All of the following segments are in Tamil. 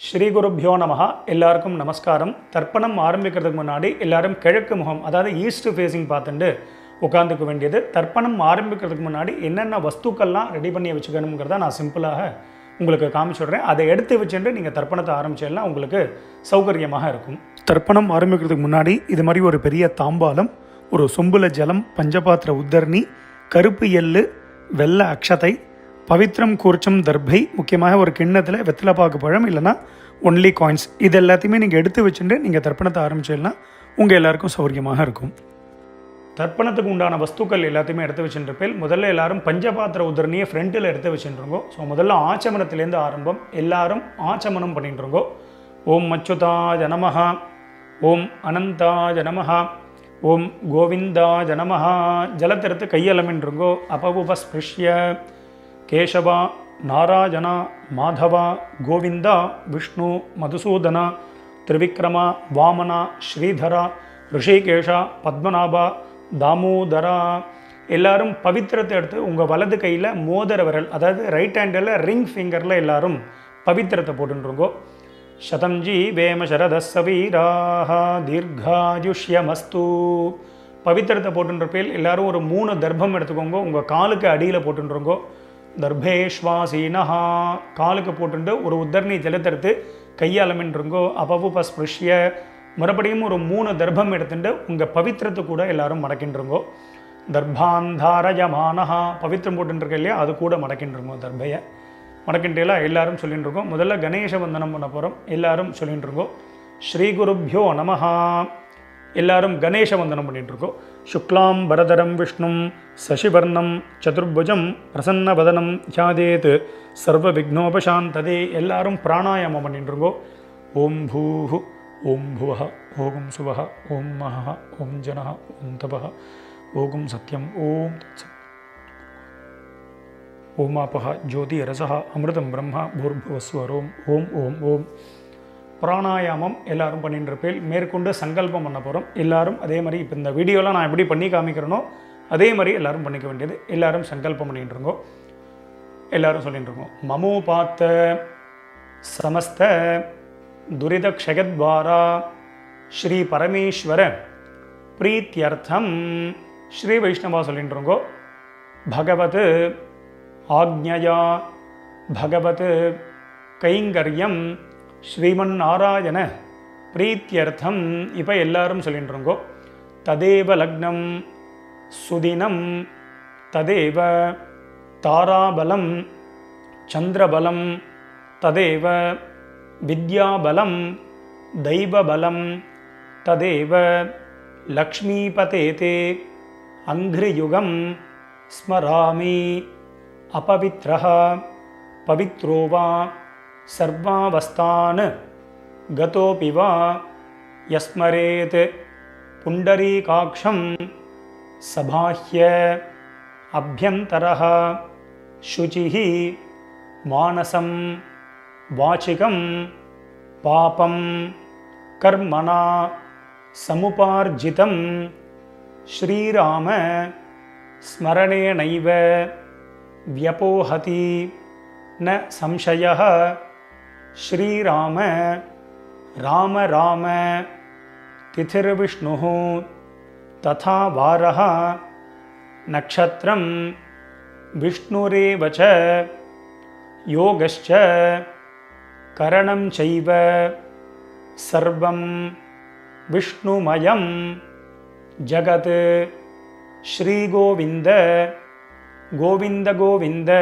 ஸ்ரீ குருப்யோ நமஹ. எல்லாருக்கும் நமஸ்காரம். தர்ப்பணம் ஆரம்பிக்கிறதுக்கு முன்னாடி எல்லாரும் கிழக்கு முகம், அதாவது ஈஸ்ட் ஃபேஸிங் பார்த்துட்டு உட்காந்துக்க வேண்டியது. தர்ப்பணம் ஆரம்பிக்கிறதுக்கு முன்னாடி என்னென்ன வஸ்துக்கள்லாம் ரெடி பண்ணி வச்சுக்கணுங்கிறத நான் சிம்பிளாக உங்களுக்கு காமிச்சுடுறேன். அதை எடுத்து வச்சுட்டு நீங்கள் தர்ப்பணத்தை ஆரம்பிச்சேன்னா உங்களுக்கு சௌகரியமாக இருக்கும். தர்ப்பணம் ஆரம்பிக்கிறதுக்கு முன்னாடி இது மாதிரி ஒரு பெரிய தாம்பாலம், ஒரு சொம்புல ஜலம், பஞ்சபாத்திர உத்தரணி, கருப்பு எள்ளு, வெள்ளை அக்ஷதை, பவித்ரம் கூர்ச்சம் தர்பை, முக்கியமாக ஒரு கிண்ணத்தில் வெத்தலைப்பாக்கு பழம் இல்லைனா ஒன்லி காயின்ஸ், இது எல்லாத்தையுமே நீங்கள் எடுத்து வச்சுட்டு நீங்கள் தர்ப்பணத்தை ஆரம்பிச்சிடலாம். உங்கள் எல்லாருக்கும் சௌகரியமாக இருக்கும். தர்ப்பணத்துக்கு உண்டான வஸ்துக்கள் எல்லாத்தையுமே எடுத்து வச்சுருப்பேன். முதல்ல எல்லாரும் பஞ்சபாத்திர உதரணியை ஃப்ரண்ட்டில் எடுத்து வச்சுருங்கோ. ஸோ முதல்ல ஆச்சமனத்திலேருந்து ஆரம்பம். எல்லாரும் ஆச்சமனம் பண்ணிட்டுருங்கோ. ஓம் அச்சுதாய நமஹ, ஓம் அனந்தாய நமஹ, ஓம் கோவிந்தாய நமஹ. ஜலத்திறத்து கையலமின்றுங்கோ. அபவுபஸ்பிருஷ்ய கேசவா நாராயணா மாதவா கோவிந்தா விஷ்ணு மதுசூதனா திரிவிக்ரமா வாமனா ஸ்ரீதரா ரிஷிகேஷா பத்மநாபா தாமோதரா. எல்லாரும் பவித்திரத்தை எடுத்து உங்கள் வலது கையில் மோதிர விரல், அதாவது ரைட் ஹேண்டில் ரிங் ஃபிங்கரில் எல்லாரும் பவித்திரத்தை போட்டுருங்கோ. சதம்ஜி வேம சரதசவீராக தீர்காயுஷ்யமஸ்து. பவித்திரத்தை போட்டுருப்பேல் எல்லாரும் ஒரு 3 தர்ப்பம் எடுத்துக்கோங்க. உங்கள் காலுக்கு அடியில் போட்டுருங்கோ. தர்பேஷ்வாசீனஹா, காலுக்கு போட்டுட்டு ஒரு உத்தரணி ஜலத்தெடுத்து கையாலமின்றுங்கோ. அபவுபஸ்பிருஷ்ய, மறுபடியும் ஒரு 3 தர்ப்பம் எடுத்துட்டு உங்கள் பவித்திரத்தை கூட எல்லாரும் மடக்கின்றுங்கோ. தர்பாந்தாரயமானஹா, பவித்திரம் போட்டுருக்க இல்லையா, அது கூட மடக்கின்றுங்கோ. தர்பையை மடக்கின்றலாம் எல்லாரும் சொல்லிட்டுருக்கோம். முதல்ல கணேச வந்தனம் பண்ண போகிறோம். எல்லாரும் சொல்லிட்டுருங்கோ. ஸ்ரீ குருப்யோ நமஹா. எல்லாரும் கணேச வந்தனம் பண்ணிட்டுருக்கோம். சுக்லாம் பரதரம் விஷ்ணும் சசிவர்ணம் சதுர்புஜம் பிரசன்னவதனம் தியாதேத் சர்வ விக்னோபசாந்ததே. எல்லாரும் பிராணாயாமம் பண்ணிட்டுருங்கோ. ஓம் பூஹு ஓம் புவஹ ஓம் சுவஹ ஓம் மஹ ஓம் ஜனஹ ஓம் தபஹ ஓம் சத்யம் ஓம் தத்சத் ஓமாபஹ ஜோதி ரசஹ அமிர்தம் பிரம்மா பூர்புவஸ்வரோம் ஓம் ஓம் ஓம். பிராணாயாமம் எல்லாரும் பண்ணிட்டு இருப்பேன். மேற்கொண்டு சங்கல்பம் பண்ண போகிறோம். எல்லாரும் அதே மாதிரி இப்போ இந்த வீடியோலாம் நான் எப்படி பண்ணி காமிக்கிறேனோ அதே மாதிரி எல்லாரும் பண்ணிக்க வேண்டியது. எல்லாரும் சங்கல்பம் பண்ணிட்டு இருக்கோம். எல்லாரும் சொல்லிட்டு இருக்கோம். மமோபாத்த சமஸ்த துரித க்ஷயத்வாரா ஸ்ரீ பரமேஸ்வர பிரீத்தியர்த்தம். ஸ்ரீ வைஷ்ணவா சொல்லிட்டு இருக்கோம். பகவத் ஆக்ஞயா பகவத் கைங்கரியம் ஸ்ரீமன் நாராயண பிரீத்தியர்த்தம். இப்போ எல்லாரும் சொல்லிட்டுருங்கோ. ததேவ லக்னம் சுதினம் ததேவ தாராபலம் சந்திரபலம் ததேவ வித்யாபலம் தெய்வபலம் ததேவ லக்ஷ்மீபதேதே அங்கிரியுகம் ஸ்மராமி அபவித்ரஹ பவித்ரோவா சர்வாவஸ்தான் கதோபி வா யஸ்மரேத் புண்டரீகாக்ஷம் சபாஹ்ய அப்யந்தரஹ சுசிஹி மானசம் வாச்சிகம் பாபம் கர்மணா சமுபார்ஜிதம் ஸ்ரீராம ஸ்மரணேனைவ வ்யபோஹதி ந சம்சயः. ஸ்ரீராம ராம ராம திதிர்விஷ்ணுः ததா வாரः நக்ஷத்ரம் விஷ்ணுரேவ ச யோகஸ்ச கரணம் சைவ சர்வம் விஷ்ணுமயம் ஜகத். ஸ்ரீகோவிந்த கோவிந்த கோவிந்த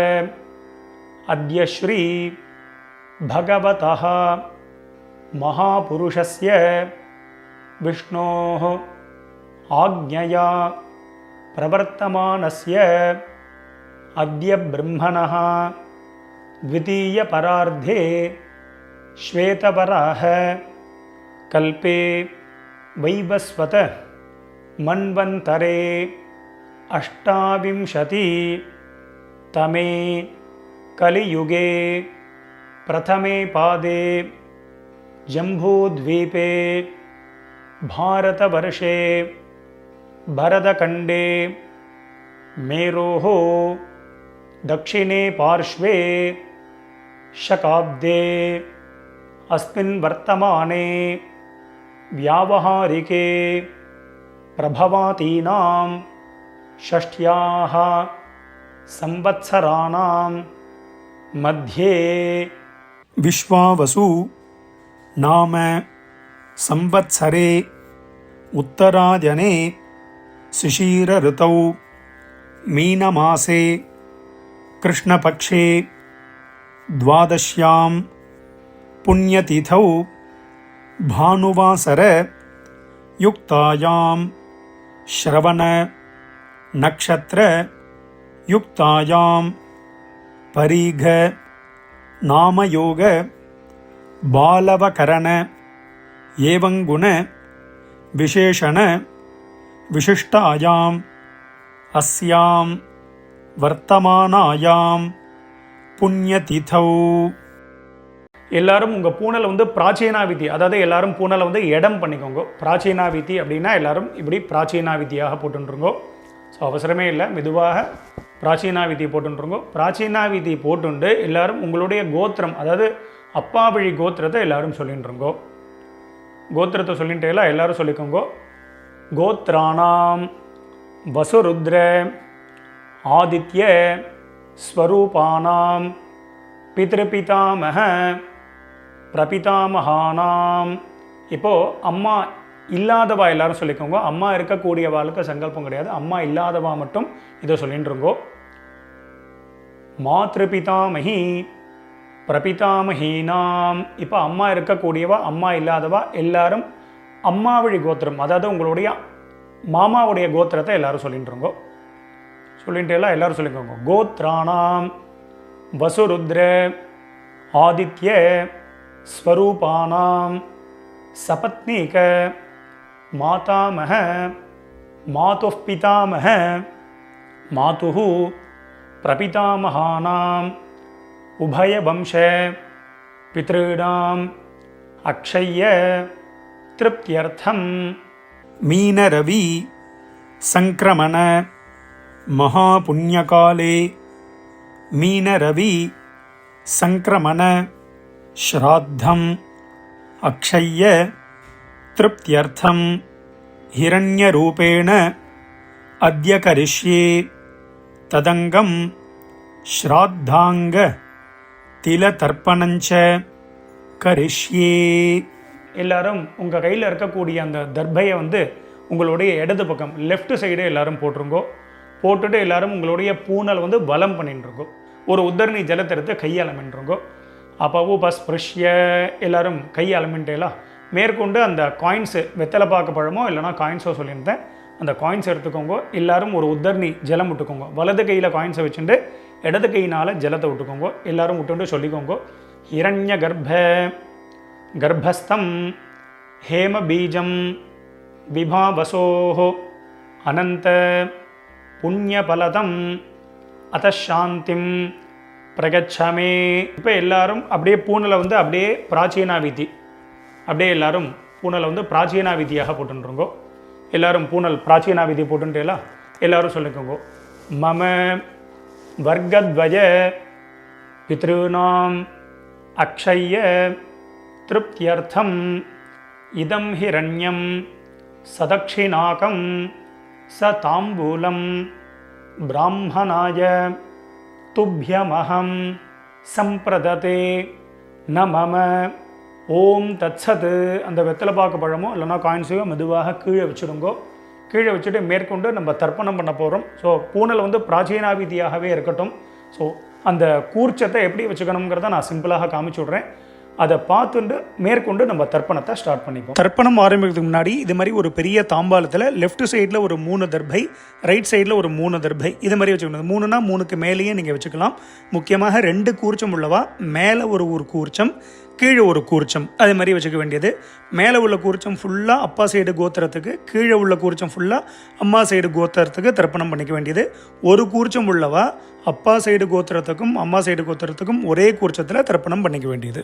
அத்ய ஸ்ரீ பகவதः மகாபுருஷஸ்ய விஷ்ணோः ஆக்ஞயா பிரவர்த்தமானஸ்ய அத்ய பிரம்மணः த்விதீய பரார்த்தே ஸ்வேதபராஹ கல்பே வைவஸ்வத மன்வந்தரே அஷ்டாவிம்சதி தமே கலியுகே பிரதமே பாதே ஜம்பூத்வீபே பாரதவர்ஷே பரதகண்டே மேரோஹோ दक्षिणे पार्श्वे शकाब्दे अस्मिन् वर्तमाने व्यावहारिके प्रभवातीनां षष्ट्याः संवत्सराणां मध्ये विश्वावसु नाम संवत्सरे उत्तरायणे शिशिर ऋतौ मीनमासे कृष्णपक्षे द्वादश्यां पुण्यतिथौ भानुवासर युक्तायां श्रवण नक्षत्र युक्तायां परीघ नामयोग बालवकरण एवंगुण विशेषण विशिष्टायां अस्यां वर्तमानायां புண்ணியதிதௌ. எல்லாரும் உங்கள் பூனலை வந்து பிராச்சீனாவிதி, அதாவது எல்லாரும் பூனலை வந்து இடம் பண்ணிக்கோங்க. பிராச்சீனாவிதி அப்படின்னா எல்லாரும் இப்படி பிராச்சீனாவிதியாக போட்டுருங்கோ. ஸோ அவசரமே இல்லை, மெதுவாக பிராச்சீனாவிதி போட்டுருங்கோ. பிராச்சீனாவிதி போட்டுண்டு எல்லாரும் உங்களுடைய கோத்திரம், அதாவது அப்பா வழி கோத்திரத்தை எல்லாரும் சொல்லிட்டுருங்கோ. கோத்திரத்தை சொல்லிட்டு எல்லாரும் சொல்லிக்கோங்க. கோத்ராணாம் வசுருத்ர ஆதித்ய ஸ்வரூபானாம் பித்ருபிதாமக பிரபிதாமகானாம். இப்போது அம்மா இல்லாதவா எல்லாரும் சொல்லிக்கோங்க. அம்மா இருக்கக்கூடியவாளுக்கு சங்கல்பம் கிடையாது, அம்மா இல்லாதவா மட்டும் இதை சொல்லிட்டுருங்கோ. மாத்ருபிதாமகி பிரபிதாமகீனாம். இப்போ அம்மா இருக்கக்கூடியவா அம்மா இல்லாதவா எல்லாரும் அம்மா வழி கோத்திரம், அதாவது உங்களுடைய மாமாவுடைய கோத்திரத்தை எல்லாரும் சொல்லிட்டுருங்கோ. சொல்லிட்டு எல்லாரும் சொல்லிக்கோங்க. கோத்ராணாம் வசுருத்ர ஆதித்ய ஸ்வரூபானாம் சபத்னீக மாதாமக மாதுः பிதாமக மாதுः பிரபிதாமகானாம் உபயவம்ச பித்ருணாம் அக்ஷய்ய திருப்தியர்த்தம் மீனரவி சங்கிரமண महापुण्यकाले मीनरवि संक्रमण श्राद्धम अक्षय्य तृप्त्यर्थम हिरण्यरूपेण अद्य करिष्ये तदंगम श्राद्धांग तिलतर्पणञ्च करिष्ये. எல்லாரும் உங்கள் கையில் இருக்கக்கூடிய அந்த தர்பையை வந்து உங்களுடைய இடது பக்கம் லெஃப்ட் சைடு எல்லாரும் போட்டுருங்கோ. போட்டுட்டு எல்லாரும் உங்களுடைய பூனல் வந்து பலம் பண்ணிட்டுருங்கோ. ஒரு உத்தரணி ஜலத்தை எடுத்து கையாளமின்றுங்கோ. அப்போ உபஸ்பிருஷ்ய எல்லாரும் கையாளமின்ட்டேலாம் மேற்கொண்டு அந்த காயின்ஸு வெத்தலை பார்க்க பழமோ இல்லைனா காயின்ஸோ சொல்லியிருந்தேன், அந்த காயின்ஸை எடுத்துக்கோங்க. எல்லாரும் ஒரு உத்தரணி ஜலம் விட்டுக்கோங்க. வலது கையில் காயின்ஸை வச்சுட்டு இடது கையினால் ஜலத்தை விட்டுக்கோங்க. எல்லாரும் விட்டுட்டு சொல்லிக்கோங்க. ஹிரண்ய கர்ப்பஸ்தம் ஹேம பீஜம் விபாவசோஹோ அனந்த புண்ணியபலதம் அதசாந்திம் பிரகச்சமே. இப்போ எல்லாரும் அப்படியே பூனலை வந்து அப்படியே பிராச்சீனாவிதி, அப்படியே எல்லாரும் பூனலை வந்து பிராச்சீனாவிதியாக போட்டுருங்கோ. எல்லாரும் பூனல் பிராச்சீனாவிதி போட்டுட்டேலாம் எல்லாரும் சொல்லிக்கோங்க. மம வர்க்கத்வய பித்ருணாம் அக்ஷய்ய திருப்தியர்த்தம் இதம் ஹிரண்யம் சதக்ஷிணாகம் ச தாம்பூலம் பிராமணாய துப்யமஹம் சம்பிரததே ந மம ஓம் தத்சத். அந்த வெத்தலை பாக்கு பழமோ இல்லைனா காயின்ஸையோ மெதுவாக கீழே வச்சுடுங்கோ. கீழே வச்சுட்டு மேற்கொண்டு நம்ம தர்ப்பணம் பண்ண போகிறோம். ஸோ பூனல் வந்து பிராச்சீனாவிதியாகவே இருக்கட்டும். ஸோ அந்த கூர்ச்சத்தை எப்படி வச்சுக்கணுங்கிறத நான் சிம்பிளாக காமிச்சு விட்றேன். அதை பார்த்துட்டு மேற்கொண்டு நம்ம தர்ப்பணத்தை ஸ்டார்ட் பண்ணிப்போம். தர்ப்பணம் ஆரம்பிக்கிறதுக்கு முன்னாடி இது மாதிரி ஒரு பெரிய தாம்பாலத்தில் லெஃப்ட் சைடில் ஒரு 3 தர்பை, ரைட் சைடில் ஒரு 3 தர்பை, இது மாதிரி வச்சுக்கணும். 3னா 3க்கு மேலேயே நீங்கள் வச்சுக்கலாம். முக்கியமாக 2 கூர்ச்சம் உள்ளவா மேலே ஒரு கூர்ச்சம், கீழே ஒரு கூர்ச்சம், அது மாதிரி வச்சுக்க வேண்டியது. மேலே உள்ள கூர்ச்சம் ஃபுல்லாக அப்பா சைடு கோத்திரத்துக்கு, கீழே உள்ள கூர்ச்சம் ஃபுல்லாக அம்மா சைடு கோத்திரத்துக்கு தர்ப்பணம் பண்ணிக்க வேண்டியது. ஒரு கூர்ச்சம் உள்ளவா அப்பா சைடு கோத்திரத்துக்கும் அம்மா சைடு கோத்திரத்துக்கும் ஒரே கூர்ச்சத்தில் தர்ப்பணம் பண்ணிக்க வேண்டியது.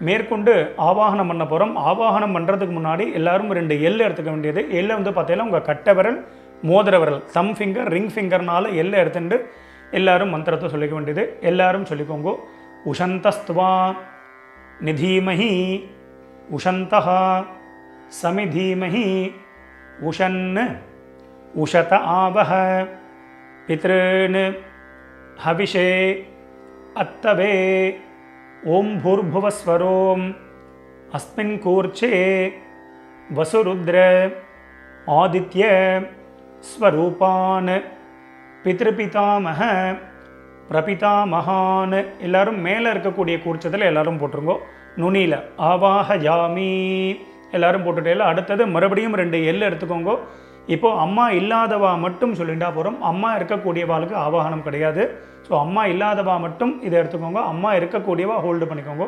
மேற்கொண்டு ஆவாகனம் பண்ண போகிறோம். ஆவாகனம் பண்ணுறதுக்கு முன்னாடி எல்லாரும் 2 எல் எடுத்துக்க வேண்டியது. எல்லை வந்து பார்த்தீங்கன்னா உங்கள் கட்டை விரல், மோதிர விரல், தம் ஃபிங்கர், ரிங் ஃபிங்கர்னால எல்லை எடுத்துட்டு எல்லாரும் மந்திரத்தை சொல்லிக்க வேண்டியது. எல்லாரும் சொல்லிக்கோங்க. உஷந்தஸ்துவா நிதீமஹி உஷந்தः சமிதீமஹி உஷன் உஷத ஆவஹ பித்ருன் ஹவிஷே அத்தவே ஓம் பூர்புவஸ்வரோம் அஸ்மின் கூர்ச்சே வசுருத்ர ஆதித்ய ஸ்வரூபான் பித்ருபிதாமஹ பிரபிதாமகான். எல்லாரும் மேலே இருக்கக்கூடிய கூர்ச்சத்தில் எல்லாரும் போட்டுருங்கோ. நுனியில் ஆவாஹயாமி எல்லாரும் போட்டுட்டே. அடுத்தது மறுபடியும் 2 எல் எடுத்துக்கோங்க. இப்போது அம்மா இல்லாதவா மட்டும் சொல்லிட்டா போகிறோம். அம்மா இருக்கக்கூடியவாளுக்கு ஆவாகனம் கிடையாது. ஸோ அம்மா இல்லாதவா மட்டும் இதை எடுத்துக்கோங்க. அம்மா இருக்கக்கூடியவா ஹோல்டு பண்ணிக்கோங்க.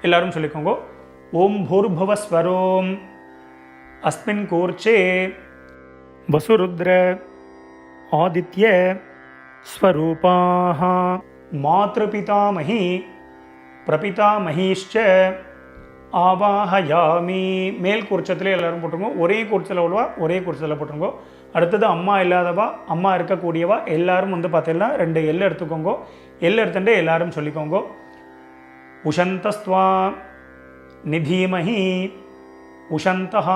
எல்லாரும் சொல்லிக்கோங்க. ஓம் பூர்புவஸ்வரோம் அஸ்மின் கூர்ச்சே வசுருத்ர ஆதித்ய ஸ்வரூபாः மாத்ருபிதாமஹி பிரபிதாமஹீஷ்ச ஆவாஹயாமி. மேல் கூர்ச்சத்திலே எல்லாரும் போட்டுருங்க. ஒரே கூர்ச்சத்தில் உள்ளவா ஒரே கூர்ச்சத்தில் போட்டுருங்க. அடுத்தது அம்மா இல்லாதவா அம்மா இருக்கக்கூடியவா எல்லாரும் பார்த்தீங்கன்னா 2 எல் எடுத்துக்கோங்க. எல் எடுத்துட்டு எல்லாரும் சொல்லிக்கோங்க. உஷந்தஸ்த்வா நிதீமஹி உஷந்தः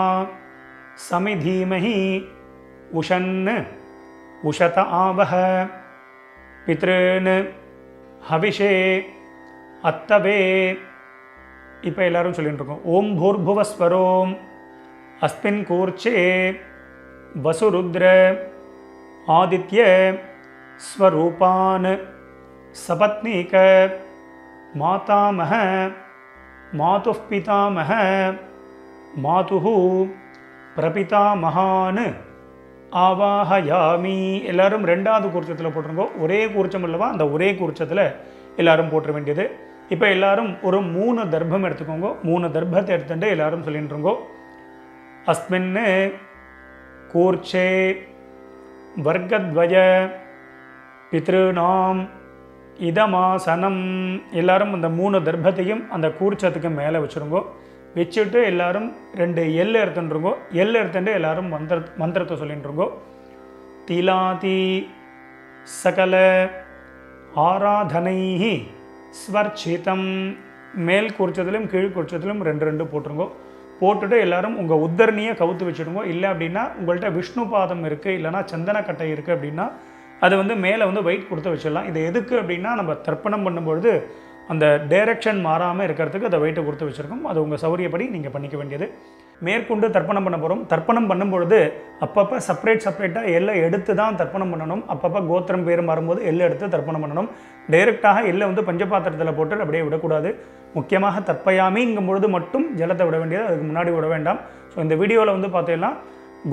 சமிதீமஹி உஷன் உஷத ஆவஹ பித்ருன் ஹவிஷே அத்தவே. இப்போ எல்லாரும் சொல்லிட்டு இருக்கோம். ஓம் பூர்புவஸ்வரோம் அஸ்மின் கூர்ச்சே வசுருத்ர ஆதித்ய ஸ்வரூபான் சபத்னீக மாதாமஹ மாதுः பிதாமஹ மாதுः பிரபிதாமகான் ஆவாஹயாமி. எல்லாரும் 2வது கூர்ச்சத்தில் போட்டுருங்கோ. ஒரே கூர்ச்சம் அல்லவா, அந்த ஒரே கூர்ச்சத்தில் எல்லாரும் போட்டுற வேண்டியது. இப்போ எல்லாரும் ஒரு 3 தர்ப்பம் எடுத்துக்கோங்க. 3 தர்ப்பத்தை எடுத்துட்டு எல்லாரும் சொல்லிட்டு இருக்கோம். அஸ்மின் கூர்ச்சே வர்க்கத்வய பித்ருநாம் இதமாசனம். எல்லாரும் அந்த 3 தர்ப்பத்தையும் அந்த கூர்ச்சத்துக்கு மேலே வச்சுருங்கோ. வச்சுட்டு எல்லாரும் 2 எல் எடுத்துட்டுருங்கோ. எல் எடுத்துட்டு எல்லாரும் மந்திரத்தை சொல்லிட்டுருங்கோ. திலாதி சகல ஆராதனைஹி ஸ்வர்ச்சிதம். மேல் கூர்ச்சத்திலும் கீழ் கூர்ச்சத்திலும் 2 போட்டுருங்கோ. போட்டுட்டு எல்லாரும் உங்கள் உத்தரணியை கவுத்து வச்சுடுங்க. இல்லை அப்படின்னா உங்கள்கிட்ட விஷ்ணு பாதம் இருக்குது, இல்லைனா சந்தனக்கட்டை இருக்குது அப்படின்னா அதை மேலே வெயிட் கொடுத்து வச்சிடலாம். இது எதுக்கு அப்படின்னா நம்ம தர்ப்பணம் பண்ணும்பொழுது அந்த டைரக்ஷன் மாறாமல் இருக்கிறதுக்கு அதை வெயிட்டை கொடுத்து வச்சுருக்கோம். அது உங்கள் சௌரியப்படி நீங்கள் பண்ணிக்க வேண்டியது. மேற்கொண்டு தர்ப்பணம் பண்ண போகிறோம். தர்ப்பணம் பண்ணும்பொழுது அப்பப்போ செப்பரேட்டாக எல்லை எடுத்து தான் தர்ப்பணம் பண்ணணும். அப்பப்போ கோத்திரம் பேர் மாறும்போது எல்லை எடுத்து தர்ப்பணம் பண்ணணும். டைரெக்டாக எல்லை பஞ்சபாத்திரத்தில் போட்டு அப்படியே விடக்கூடாது. முக்கியமாக தர்ப்பயாமிங்கும் பொழுது மட்டும் ஜலத்தை விட வேண்டியது, அதுக்கு முன்னாடி விட வேண்டாம். ஸோ இந்த வீடியோவில் பார்த்தீங்கன்னா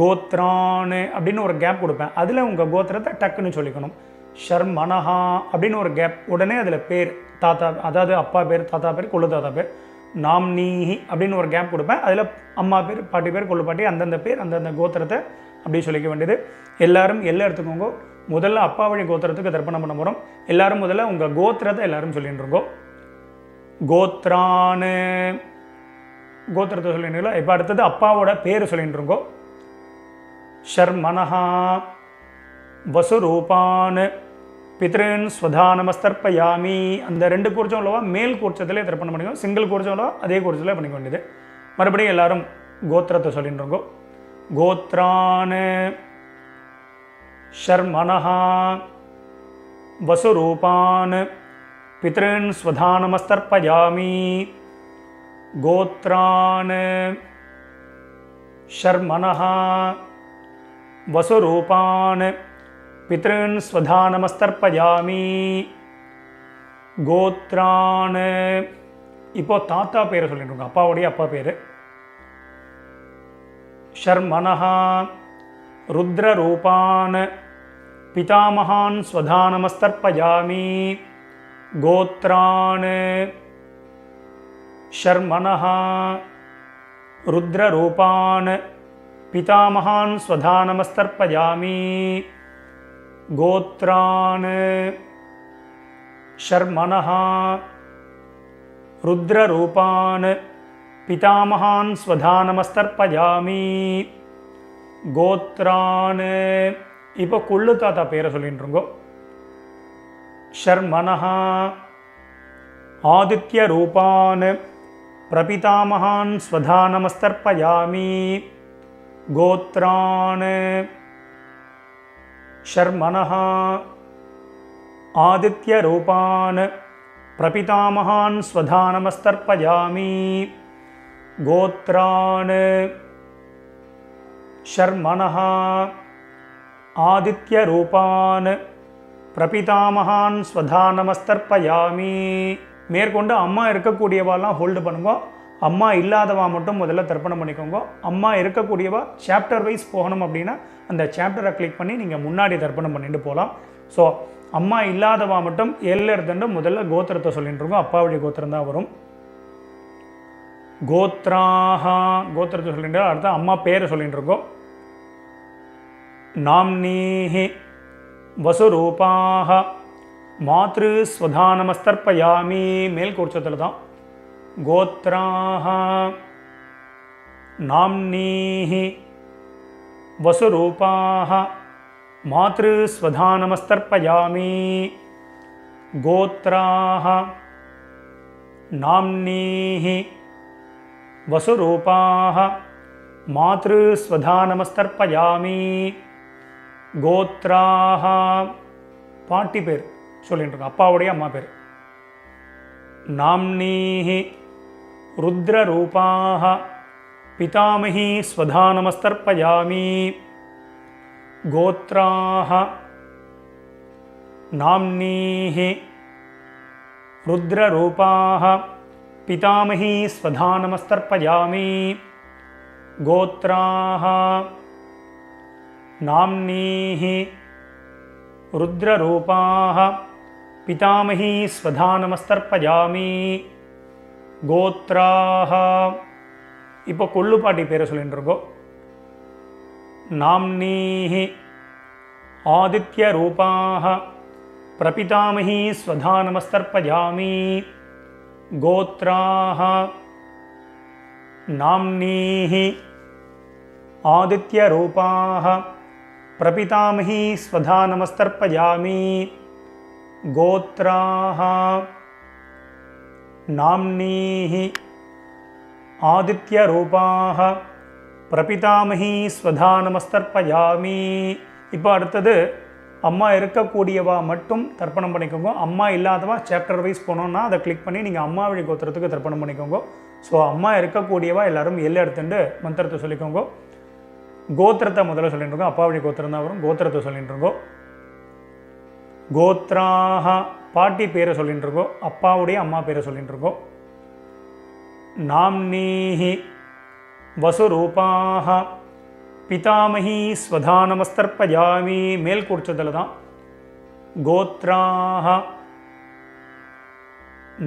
கோத்ரான்னு அப்படின்னு ஒரு கேப் கொடுப்பேன். அதில் உங்கள் கோத்திரத்தை டக்குன்னு சொல்லிக்கணும். ஷர்மனஹா அப்படின்னு ஒரு கேப், உடனே அதில் பேர் தாத்தா, அதாவது அப்பா பேர், தாத்தா பேர், கொள்ளு தாத்தா பேர். நாம்னீஹி அப்படின்னு ஒரு கேப் கொடுப்பேன். அதில் அம்மா பேர், பாட்டி பேர், கொள்ளு பாட்டி, அந்தந்த பேர், அந்தந்த கோத்திரத்தை அப்படி சொல்லிக்க வேண்டியது. எல்லாரும் எல்லாம் எடுத்துக்கோங்க. முதல்ல அப்பா வழி கோத்திரத்துக்கு தர்ப்பணம் பண்ண போகிறோம். எல்லாரும் முதல்ல உங்கள் கோத்திரத்தை எல்லாரும் சொல்லிட்டு இருக்கோம். கோத்ரான்னு கோத்திரத்தை சொல்லிட்டுங்களா. இப்போ அடுத்தது அப்பாவோட பேர் சொல்லிட்டு இருக்கோம். ஷர்மனஹா வசுரூபான் பித்ருன் ஸ்வதானமஸ்தர்ப்பயாமி. அந்த 2 கூர்ச்சம் உள்ளவா மேல் கூர்ச்சத்திலே தர்ப்பணம் பண்ணிக்கோ. சிங்கிள் கூர்ச்சம் உள்ளவா அதே கூர்ச்சத்தில் பண்ணிக்க வேண்டியது. மறுபடியும் எல்லாரும் கோத்திரத்தை சொல்லிட்டு இருக்கோம். கோத்ரான் ஷர்மனஹா வசுரூபான் பித்ருன் ஸ்வதானமஸ்தர்ப்பயாமி. கோத்ரான் ஷர்மனஹா வசுரூபான் பித்ருன் ஸ்வதானமஸ்தர்ப்பயாமி. கோத்ரான். இப்போ தாத்தா பேரை சொல்லிட்டு அப்பாவுடைய அப்பா பேர். ஷர்மனஹா ருத்ரரூபான் பிதாமகான் ஸ்வதானமஸ்தர்ப்பயாமி. கோத்ரான் ஷர்மனஹா ருத்ரரூபான் பிதாமகான் ஸ்வதானமஸ்தர்ப்பயாமி. கோத்ரான் ஷர்மனஹா ருத்ரரூபான் பிதாமகான் ஸ்வதானமஸ்தர்ப்பயாமி. கோத்ரான். இப்போ கொள்ளு தாத்தா பேரை சொல்லிட்டு இருக்கோம். ஷர்மனஹா ஆதித்ய ரூபான் பிரபிதாமகான் ஸ்வதா நமஸ்தர்ப்பயாமி கோத்ரான் ஷர்மணः ஆதித்ய ரூபான் பிரபிதாமகான் ஸ்வதா நமஸ்தர்ப்பயாமி கோத்ரான் ஷர்மணः ஆதித்ய ரூபான் பிரபிதாமகான் ஸ்வதா நமஸ்தர்ப்பயாமி. மேற்கொண்டு அம்மா இருக்கக்கூடியவாலாம் ஹோல்டு பண்ணுங்க, அம்மா இல்லாதவா மட்டும் முதல்ல தர்ப்பணம் பண்ணிக்கோங்க. அம்மா இருக்கக்கூடியவா சாப்டர் வைஸ் போகணும் அப்படின்னா அந்த சாப்டரை கிளிக் பண்ணி நீங்கள் முன்னாடி தர்ப்பணம் பண்ணிட்டு போகலாம். ஸோ அம்மா இல்லாதவா மட்டும் எல்ல இருந்துட்டு முதல்ல கோத்திரத்தை சொல்லிட்டு இருக்கோம். அப்பா வழி கோத்திரம் தான் வரும். கோத்ராஹா கோத்திரத்தை சொல்லிட்டு அடுத்த அம்மா பேரை சொல்லிட்டு இருக்கோம். நாம்னீஹி வசுரூபாஹ மாத்ரு ஸ்வதா நமஸ்தர்ப்பயாமி மேல் கோட்சத்தில் தான். கோத்ராஹ நாம்னீஹி வசுரூபாஹ மாத்ரு ஸ்வதா நமஸ்தர்ப்பயாமி கோத்ராஹ நாம்னீஹி வசுரூபாஹ மாத்ரு ஸ்வதா நமஸ்தர்ப்பயாமி கோத்ராஹ பாட்டி பேர் சொல்லிட்டு இருக்கோம், அப்பாவுடைய அம்மா பேர். நாம்னீஹி ருத்ரரூபாஹ பிதாமஹி ஸ்வதா நமஸ்தர்ப்பயாமி கோத்ராஹ நாம்னீஹி ருத்ரரூபாஹ பிதாமஹி ஸ்வதா நமஸ்தர்ப்பயாமி கோத்ராஹ நாம்னீஹி ருத்ரரூபாஹ பிதாமஹி ஸ்வதா நமஸ்தர்ப்பயாமி கோத்ராஹ. இப்போ கொள்ளுப்பாட்டி பேரை சொல்லிட்டு இருக்கோம். நாம்னீஹி ஆதித்ய ரூபாஹ பிரபிதாமஹி ஸ்வதா நமஸ்தர்ப்பயாமி கோத்ராஹ நாம்னீஹி ஆதித்ய ரூபாஹ பிரபிதாமஹி ஸ்வதா நமஸ்தர்ப்பயாமி கோத்ராஹ நாம்னீஹி ஆதித்ய ரூபாஹ பிரபிதாமஹி ஸ்வதா நமஸ்தர்ப்பயாமி. இப்போ அடுத்தது அம்மா இருக்கக்கூடியவா மட்டும் தர்ப்பணம் பண்ணிக்கோங்க. அம்மா இல்லாதவா சாப்டர் வைஸ் போனோன்னா அதை கிளிக் பண்ணி நீங்கள் அம்மா வழி கோத்திரத்துக்கு தர்ப்பணம் பண்ணிக்கோங்க. ஸோ அம்மா இருக்கக்கூடியவா எல்லாரும் எல்லை எடுத்துட்டு மந்திரத்தை சொல்லிக்கோங்க. கோத்திரத்தை முதல்ல சொல்லிட்டு இருக்கோம். அப்பா வழி கோத்திரம் தான் வரும். கோத்திரத்தை சொல்லிட்டு இருக்கோம். கோத்ராஹ பாட்டி பேரை சொல்லிட்டு இருக்கோம், அப்பாவுடைய அம்மா பேரை சொல்லிட்டு இருக்கோம். நாம்னீஹி வசுரூபாஹ பிதாமஹி ஸ்வதா நமஸ்தர்ப்பயாமி மேல் குறிச்சதில் தான். கோத்ராஹ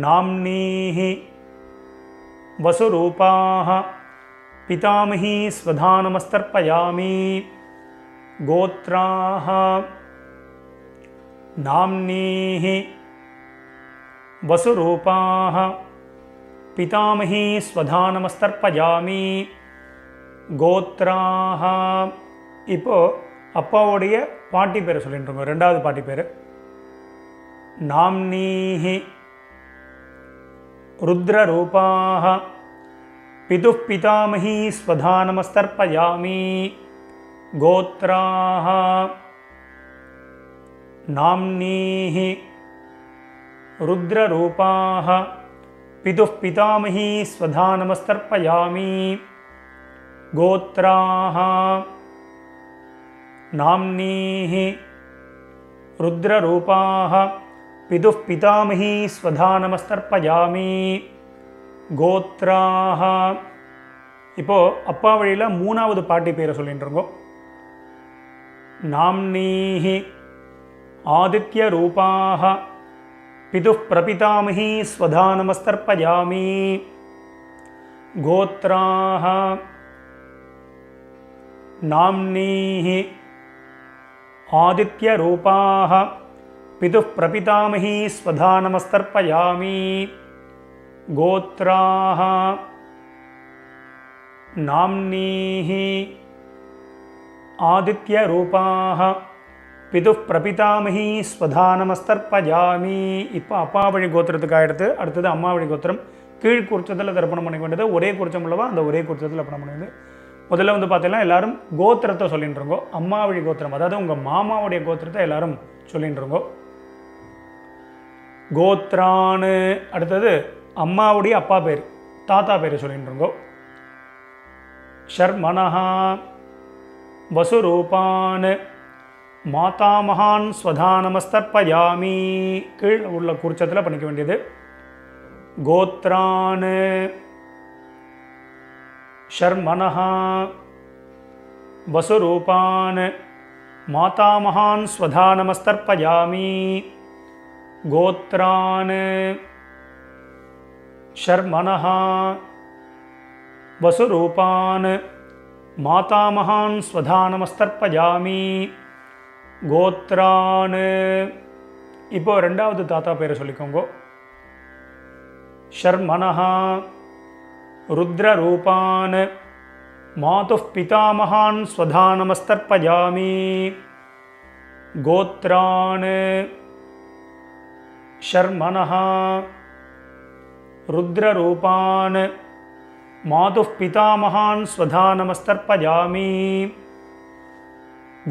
நாம்னீஹி வசுரூபாஹ பிதாமஹி ஸ்வதா நமஸ்தர்ப்பயாமி கோத்ராஹ நாம்னீஹி வசுரூபாஹ பிதாமஹி ஸ்வதா நமஸ்தர்ப்பயாமி கோத்ராஹ. இப்போ அப்பாவுடைய பாட்டி பேரை சொல்லிட்டு இருக்கோம். ரெண்டாவது பாட்டி பேர் நாம்னீஹி ருத்ரரூபாஹ பிதுப் பிதாமஹி ஸ்வதா நமஸ்தர்ப்பயாமி கோத்ராஹ நாம்னீஹி ருத்ரரூபாஹ பிதுப் பிதாமஹி ஸ்வதா நமஸ்தர்ப்பயாமி கோத்ராஹ நாம்னீஹி ருத்ரரூபாஹ பிதுப் பிதாமஹி ஸ்வதா நமஸ்தர்ப்பயாமி கோத்ராஹ. இப்போது அப்பா வழியில் மூணாவது பாட்டி பேரை சொல்லிட்டு இருக்கோம். நாம்னீஹி ஆதித்ய ரூபாஹ பிதுப் பிரபிதாமஹி ஸ்வதா நமஸ்தர்ப்பயாமி கோத்ராஹ நாம்னீஹி ஆதித்ய ரூபாஹ பிதுப் பிரபிதாமஹி ஸ்வதா நமஸ்தர்ப்பயாமி கோத்ராஹ நாம்னீஹி ஆதித்ய ரூபாஹ பிதுப் பிரபிதாமஹி ஸ்வதா நமஸ்தர்ப்பயாமி. இப்போ அப்பா வழி கோத்திரத்துக்கு ஆகிடுது. அடுத்தது அம்மா வழி கோத்திரம். கீழ் குறிச்சத்தில் தர்ப்பணம் பண்ணிக்க வேண்டியது ஒரே குறிச்சம் உள்ளவா அந்த ஒரே குறிச்சத்தில் தர்ப்பணம் பண்ண வேண்டியது. முதல்ல வந்து பார்த்தீங்கன்னா எல்லாரும் கோத்திரத்தை சொல்லிட்டு இருக்கோ. அம்மா வழி கோத்திரம், அதாவது உங்கள் மாமாவுடைய கோத்திரத்தை எல்லாரும் சொல்லிட்டு இருக்கோ. கோத்ரான்னு அடுத்தது அம்மாவுடைய அப்பா பேர் தாத்தா பேர் சொல்லிட்டு இருக்கோ. ஷர்மனஹா வசுரூபான் மாதாமகான் ஸ்வதானமஸ்தர்ப்பயாமி. கீழ் உள்ள குறிச்சத்தில் பண்ணிக்க வேண்டியது. கோத்ரான் ஷர்மனஹா வசுரூபான் மாதாமகான் ஸ்வதானமஸ்தர்ப்பயாமி. கோத்ரான் ஷர்மனஹா வசுரூபான் மாதாமகான் ஸ்வதானமஸ்தர்ப்பயாமி. கோத்ரான் இப்போ ரெண்டாவது தாத்தா பேரை சொல்லிக்கோங்க. ஷர்மனஹா ருத்ரரூபான் மாதுः பிதாமகான் ஸ்வதானமஸ்தர்ப்பயாமி. கோத்ரான் ஷர்மனஹா ருத்ரரூபான் மாதுः பிதாமகான் ஸ்வதானமஸ்தர்ப்பயாமி.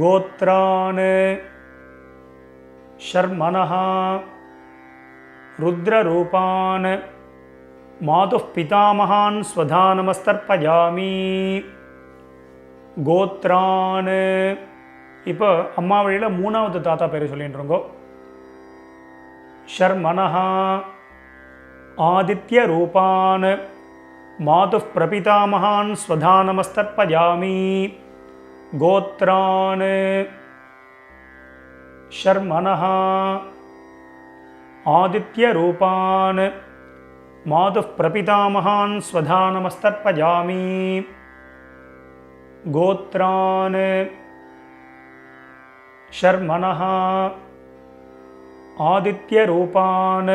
கோத்ரான் ஷர்மனஹா ருத்ரரூபான் மாதுः பிதாமகான் ஸ்வதானமஸ்தர்ப்பயாமி. கோத்ரான் இப்போ அம்மா வழியில் மூணாவது தாத்தா பேர் சொல்லிட்டு இருக்கோ. ஷர்மனஹா ஆதித்ய ரூபான் மாதுः பிரபிதாமகான் ஸ்வதானமஸ்தர்ப்பயாமி. கோத்ரான் ஷர்மனஹா ஆதித்ய ரூபான் மாதுः பிரபிதாமகான் ஸ்வதானமஸ்தர்ப்பயாமி. கோத்ரான் ஷர்மனஹா ஆதித்ய ரூபான்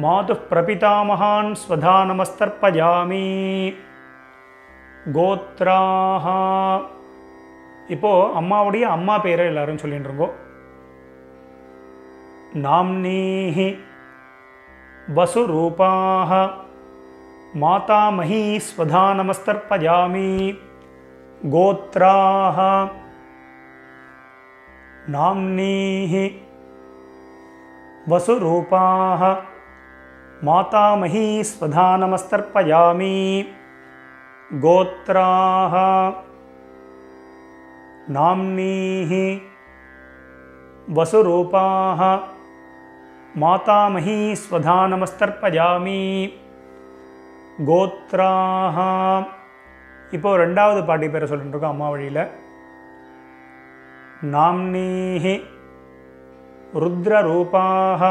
மாதுः பிரபிதாமகான் ஸ்வதானமஸ்தர்ப்பயாமி. கோத்ராஹா இப்போ அம்மாவுடைய அம்மா பேரை எல்லாரும் சொல்லிட்டு இருக்கோ. நாம்னீஹி வசுரூபாஹ மாதாமஹீ ஸ்வதானமஸ்தர்ப்பயாமி. கோத்ராஹ நாம்னீஹி வசுரூபாஹ மாதாமஹீ ஸ்வதானமஸ்தர்ப்பயாமி. கோத்ராஹ நாம்னீஹி வசுரூபாஹ மாதாமஹீ ஸ்வதானமஸ்தர்ப்பயாமி. கோத்ராஹ இப்போ ரெண்டாவது பாட்டி பேரை சொல்லிட்டு இருக்கோம் அம்மா வழியில். நாம்னீஹி ருத்ரரூபாஹ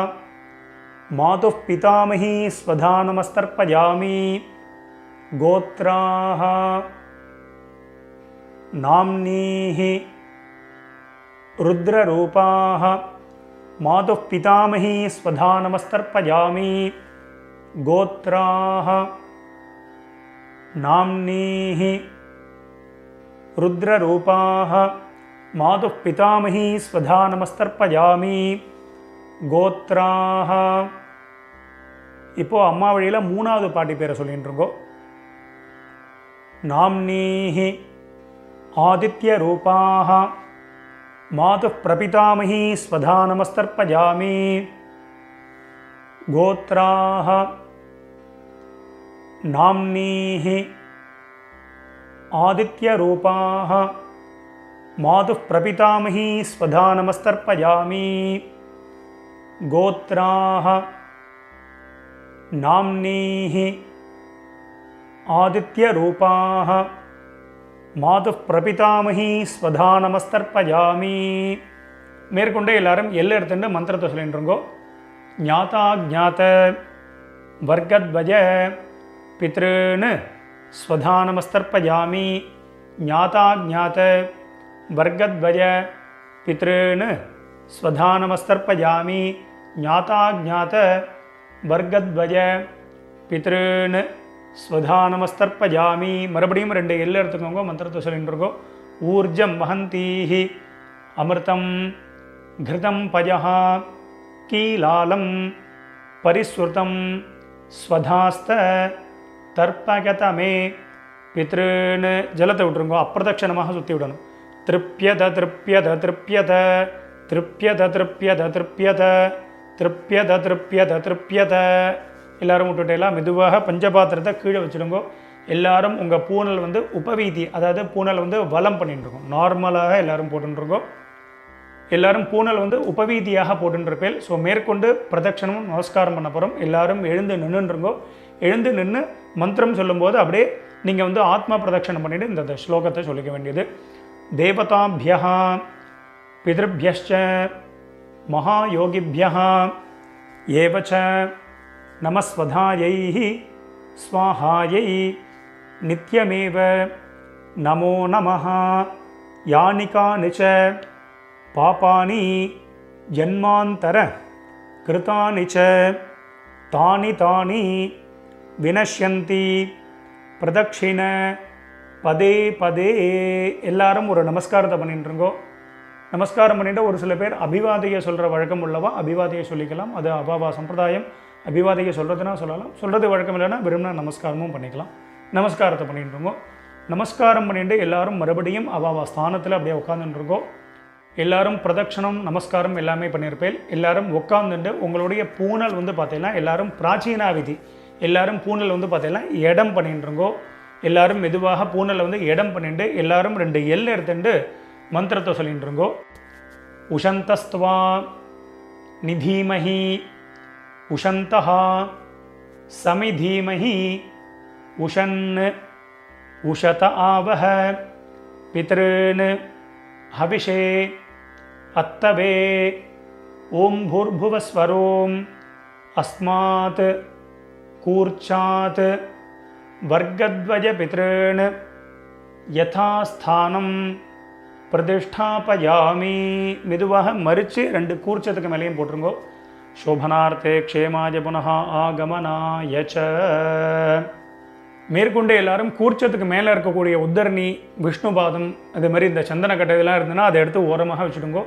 மாதுः பிதாமஹீ ஸ்வதானமஸ்தர்ப்பயாமி. கோத்ராஹ நாம்னீஹி ருத்ரரூபாஹ மாதுः பிதாமஹீ ஸ்வதானமஸ்தர்ப்பயாமி. கோத்ராஹ நாம்னீஹி ருத்ரரூபாஹ மாதுः பிதாமஹீ ஸ்வதானமஸ்தர்ப்பயாமி. கோத்ராஹ இப்போ அம்மா வழியில் மூணாவது பாட்டி பேரை சொல்லிட்டு இருக்கோ. நாம்னீஹி ஆதித்ய ரூபாஹ மாதுः பிரபிதாமஹீ ஸ்வதானமஸ்தர்ப்பயாமி. கோத்ராஹ நாம்னீஹி ஆதித்ய ரூபாஹ மாதுः பிரபிதாமஹீ ஸ்வதானமஸ்தர்ப்பயாமி. கோத்ராஹ நாம்னீஹி ஆதித்ய ரூபாஹ மாதுः பிரபிதாமஹீ ஸ்வதானமஸ்தர்ப்பயாமி. மேற்கொண்டு எல்லாரும் எல்லை எடுத்துட்டு மந்திரத்தை சொல்லிட்டு இருக்கோ. ஞாதா ஜாத வர்கத்வஜ பித்ருன்னு ஸ்வதானமஸ்தர்ப்பயாமி. ஞாதா ஜாத வர்கத்வஜ பித்ருன்னு ஸ்வதானமஸ்தர்ப்பயாமி. ஞாதா ஜாத வர்கத்வஜ பித்ருன்னு ஸ்வதானமஸ்தர்ப்பயாமி. மறுபடியும் ரெண்டு எல்லை எடுத்துக்கோங்க, மந்திரத்தை சொல்லிட்டு இருக்கோம். ஊர்ஜம் வஹந்தீஹி அமிர்தம் घृतं पयः कीलालं परिस्रुतं ஸ்வதாஸ்த தர்ப்பகதமே பித்ருன்னு ஜலத்தை விட்டுருங்கோ. அப்பிரதட்சணமாக சுற்றி விடணும். திருப்பியத திருப்பியத திருப்பியத திருப்பியத திருப்பியத திருப்பியத திருப்பியத திருப்பியத திருப்பியத. எல்லாரும் விட்டுட்டேலாம் மெதுவாக பஞ்சபாத்திரத்தை கீழே வச்சுடுங்கோ. எல்லாரும் உங்கள் பூனல் வந்து உபவீதி, அதாவது பூனல் வந்து வலம் பண்ணிட்டுருக்கோம். நார்மலாக எல்லாரும் போட்டுருக்கோம். எல்லாரும் பூனல் வந்து உபவீதியாக போட்டுருப்பேன். ஸோ மேற்கொண்டு பிரதட்சணமும் நமஸ்காரம் பண்ண போகிறோம். எல்லாரும் எழுந்து நின்றுருங்கோ. எழுந்து நின்று மந்திரம் சொல்லும்போது அப்படியே நீங்கள் வந்து ஆத்மா பிரதட்சணம் பண்ணிவிட்டு இந்த ஸ்லோகத்தை சொல்லிக்க வேண்டியது. தேவதாபியா பிதృभ्यश्च மகாயோகிभ्यः ஏவச்ச நமஸ்வதாயை ஸ்வாஹாயை நித்யமேவ நமோ நமः யானிகானி ச பாபானி ஜன்மாந்தர கிருதானி ச தானி தானி வினஷ்யந்தி பிரதட்சிண பதே பதே. எல்லாரும் ஒரு நமஸ்காரத்தை பண்ணிட்டுருங்கோ. நமஸ்காரம் பண்ணிட்டு ஒரு சில பேர் அபிவாதையை சொல்கிற வழக்கம் உள்ளவா அபிவாதையை சொல்லிக்கலாம். அது அபாவா சம்பிரதாயம். அபிவாதையை சொல்கிறதுனா சொல்லலாம், சொல்கிறது வழக்கம் இல்லைன்னா விரும்பினா நமஸ்காரமும் பண்ணிக்கலாம். நமஸ்காரத்தை பண்ணிட்டுருங்கோ. நமஸ்காரம் பண்ணிட்டு எல்லாரும் மறுபடியும் அபாவா ஸ்தானத்தில் அப்படியே உட்காந்துட்டுருக்கோம். எல்லாரும் பிரதட்சணம் நமஸ்காரம் எல்லாமே பண்ணியிருப்பேன். எல்லாரும் உட்காந்துட்டு உங்களுடைய பூனல் வந்து பார்த்தீங்கன்னா எல்லாரும் பிராச்சீனா விதி, எல்லாரும் பூனல் வந்து பார்த்தீங்கன்னா இடம் பண்ணிட்டுருங்கோ. எல்லாரும் மெதுவாக பூனலை வந்து இடம் பண்ணிட்டு எல்லாரும் 2 எல் எடுத்துட்டு மந்திரத்தை சொல்லிட்டுருங்கோ. உஷந்தஸ்துவா நிதீமஹி உஷந்தஹா சமிதீமஹி உஷன் உஷத ஆவஹ பித்ருன் ஹவிஷே அத்தவே ஓம் பூர்புவஸ்வரோம் அஸ்மாத் கூர்ச்சாத் வர்க்கத்வய பித்ருன் யதாஸ்தானம் பிரதிஷ்டாபயாமி. மெதுவாக மறித்து 2 கூர்ச்சத்துக்கு மேலேயும் போட்டுருங்கோ. சோபனார்த்தே க்ஷேமாய புனः ஆகமனாய ச. மேற்கொண்டு எல்லாரும் கூர்ச்சத்துக்கு மேலே இருக்கக்கூடிய உத்தரணி விஷ்ணுபாதம் அது மாதிரி இந்த சந்தனக்கட்டை இதெல்லாம் இருந்ததுன்னா அதை எடுத்து ஓரமாக வச்சுடுங்கோ.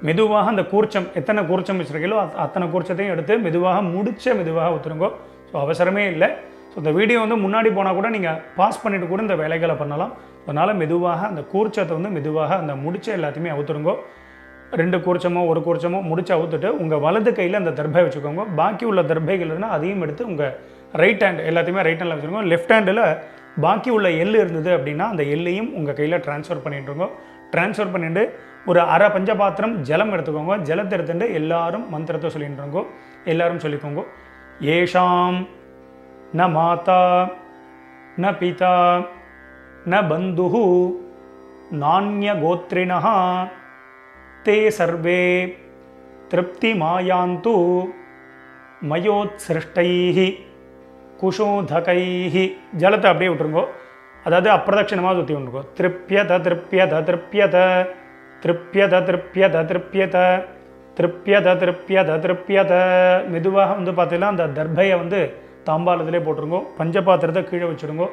மெதுவாக அந்த கூர்ச்சம் எத்தனை கூர்ச்சம் வச்சுருக்கீங்களோ அத்தனை கூர்ச்சத்தையும் எடுத்து மெதுவாக மெதுவாக ஊற்றுருங்கோ. ஸோ அவசரமே இல்லை. ஸோ இந்த வீடியோ வந்து முன்னாடி போனால் கூட நீங்கள் பாஸ் பண்ணிவிட்டு கூட இந்த வேலைகளை பண்ணலாம். அதனால் மெதுவாக அந்த கூர்ச்சத்தை வந்து மெதுவாக அந்த முடிச்ச எல்லாத்தையுமே அவுத்துருங்கோ. 2 கூர்ச்சமோ 1 கூர்ச்சமோ முடிச்சு அவுத்துட்டு உங்கள் வலது கையில் அந்த தர்பை வச்சுக்கோங்க. பாக்கி உள்ள தர்பைகள் இருந்தால் அதையும் எடுத்து உங்கள் ரைட் ஹேண்ட் எல்லாத்தையுமே ரைட் ஹேண்டில் வச்சுருக்கோங்க. லெஃப்ட் ஹேண்டில் பாக்கி உள்ள எள் இருந்தது அப்படின்னா அந்த எல்லையும் உங்கள் கையில் ட்ரான்ஸ்ஃபர் பண்ணிட்டுருங்கோ. ட்ரான்ஸ்ஃபர் பண்ணிவிட்டு ஒரு அரை பஞ்சபாத்திரம் ஜலம் எடுத்துக்கோங்க. ஜலத்தை எடுத்துட்டு எல்லாரும் மந்திரத்தை சொல்லிட்டுருங்கோ. எல்லாரும் சொல்லிக்கோங்க. ஏஷாம் ந மாதா ந பிதா ந பந்துஹு நான்ய கோத்ரிணஹ தே சர்வே திருப்தி மாயாந்து மயோத்சிருஷ்டைஹி குஷோதகைஹி. ஜலத்தை அப்படியே விட்டுருங்கோ. அதாவது அப்பிரதட்சணமாக சுற்றி விட்டுருங்கோ. திருப்பியத திருப்பியத திருப்பியத திருப்பியத திருப்பியத திருப்பியத திருப்பியத திருப்பியத திருப்பியத. மெதுவாக வந்து பார்த்தீங்கன்னா அந்த தர்பையை வந்து தாம்பாலத்திலே போட்டுருங்கோ. பஞ்சபாத்திரத்தை கீழே வச்சுடுங்கோ.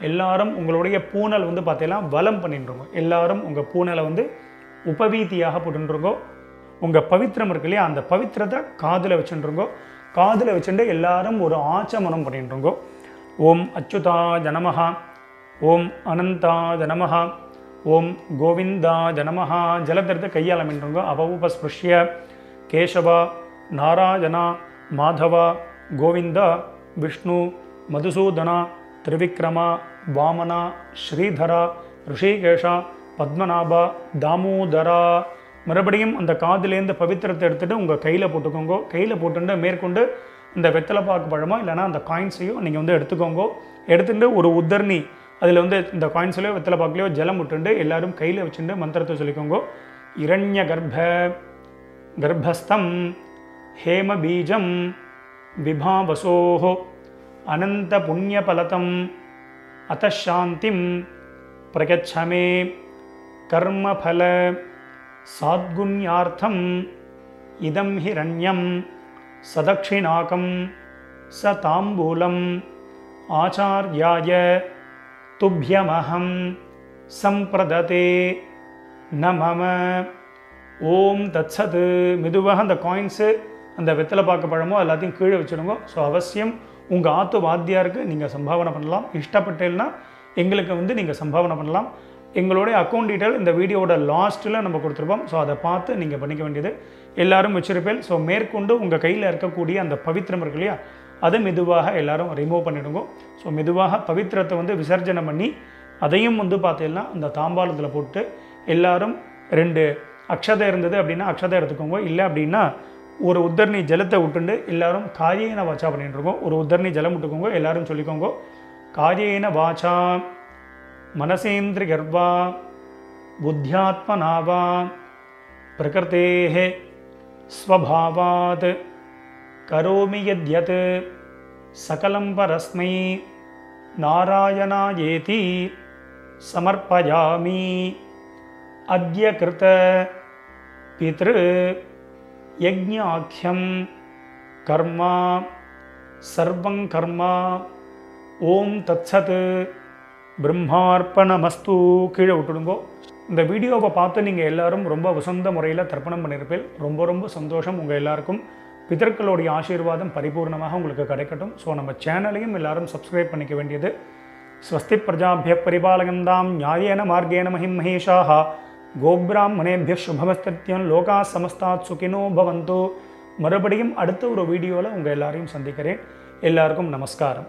எல்லாரும் உங்களுடைய பூனல் வந்து பார்த்தீங்கன்னா வலம் பண்ணிட்டுருங்கோ. எல்லாரும் உங்கள் பூனலை வந்து உபவீதியாக போட்டுருங்கோ. உங்கள் பவித்திரம் இருக்கு இல்லையா அந்த பவித்திரத்தை காதில் வச்சுருங்கோ. காதில் வச்சுட்டு எல்லாரும் ஒரு ஆச்சமனம் பண்ணிட்டுருங்கோ. ஓம் அச்சுதாய நமஹ ஓம் அனந்தாய நமஹ ஓம் கோவிந்தாய நமஹ. ஜலத்திரத்தை கையால் அமைன்றுங்கோ. அபவுபஸ்பிருஷ்ய கேசவா நாராயணா மாதவா கோவிந்தா விஷ்ணு மதுசூதனா திரிவிக்ரமா வாமனா ஸ்ரீதரா ரிஷிகேஷா பத்மநாபா தாமோதரா. மறுபடியும் அந்த காதிலேருந்து பவித்திரத்தை எடுத்துகிட்டு உங்கள் கையில் போட்டுக்கோங்க. கையில் போட்டுட்டு மேற்கொண்டு இந்த வெத்தலைப்பாக்கு பழமோ இல்லைனா அந்த காயின்ஸையோ நீங்கள் வந்து எடுத்துக்கோங்க. எடுத்துகிட்டு ஒரு உத்தர்ணி அதில் வந்து இந்த காயின்ஸ்லையோ வெத்தலைப்பாக்குலையோ ஜலம் விட்டுண்டு எல்லாரும் கையில் வச்சுட்டு மந்திரத்தை சொல்லிக்கோங்க. இரண்ய கர்ப்பஸ்தம் ஹேம பீஜம் விபாவசோஹோ அனந்த புண்ணியபலதம் அத்தசாந்திம் பிரகச்சமே கர்மபல சாத்குண்யார்த்தம் இதம் ஹிரண்யம் சதக்ஷிணாகம் ச தாம்பூலம் ஆச்சார்யாய துப்யமஹம் சம்பிரததே நமம. ஓம் தத்சத். மெதுவாக அந்த காயின்ஸு அந்த வெத்தலை பாக்கு பழமோ எல்லாத்தையும் கீழே வச்சுடுங்க. ஸோ அவசியம் உங்கள் ஆத்து வாத்தியாருக்கு நீங்கள் சம்பாவனை பண்ணலாம். இஷ்டப்பட்டேன்னா எங்களுக்கு வந்து நீங்கள் சம்பாவனை பண்ணலாம். எங்களுடைய அக்கௌண்ட் டீட்டெயில் இந்த வீடியோட லாஸ்ட்டில் நம்ம கொடுத்துருப்போம். ஸோ அதை பார்த்து நீங்கள் பண்ணிக்க வேண்டியது. எல்லாரும் வச்சிருப்பேன். ஸோ மேற்கொண்டு உங்கள் கையில் இருக்கக்கூடிய அந்த பவித்திரம் இருக்கு இல்லையா, அதை மெதுவாக எல்லாரும் ரிமூவ் பண்ணிவிடுங்க. ஸோ மெதுவாக பவித்திரத்தை வந்து விசர்ஜனம் பண்ணி அதையும் வந்து பார்த்தீங்கன்னா அந்த தாம்பாளத்தில் போட்டு எல்லாரும் 2 அக்ஷதை இருந்தது அப்படின்னா அக்ஷதை எடுத்துக்கோங்க. இல்லை அப்படின்னா ஒரு உத்தரணி ஜலத்தை விட்டுண்டு எல்லாரும் காரியேன வாச்சா பண்ணிட்டு இருக்கோம். ஒரு உத்தரணி ஜலம் விட்டுக்கோங்க. எல்லாரும் சொல்லிக்கோங்க, காரியேன வாச்சா மனசேந்திரியர்வா புத்தியாத்மனாவா பிரகிருதேஹே ஸ்வபாவாத் கரோமி யத்யத் சகலம் பரஸ்மை நாராயணாயேதி சமர்ப்பயாமி அத்ய கிருத பித்ரு யஜ்ஞாக்யம் கர்மா சர்வங் கர்மா ஓம் தத்சத் பிரம்மார்ப்பணமஸ்து. கீழே விட்டுடுங்கோ. இந்த வீடியோவை பார்த்து நீங்கள் எல்லாரும் ரொம்ப வசந்த முறையில் தர்ப்பணம் பண்ணியிருப்பேன். ரொம்ப ரொம்ப சந்தோஷம். உங்கள் எல்லாருக்கும் பிதர்களுடைய ஆசீர்வாதம் பரிபூர்ணமாக உங்களுக்கு கிடைக்கட்டும். ஸோ நம்ம சேனலையும் எல்லாரும் சப்ஸ்கிரைப் பண்ணிக்க வேண்டியது. ஸ்வஸ்தி பிரஜாபிய பரிபாலகந்தாம் நியாயேன மார்கேன மஹிம் மகேஷாக கோபிராமணேபிய சுபமஸ்தித்யம் லோகா சமஸ்தாத் சுகினோ பவந்தோ. மறுபடியும் அடுத்த ஒரு வீடியோவில் உங்கள் எல்லாரையும் சந்திக்கிறேன். எல்லாருக்கும் நமஸ்காரம்.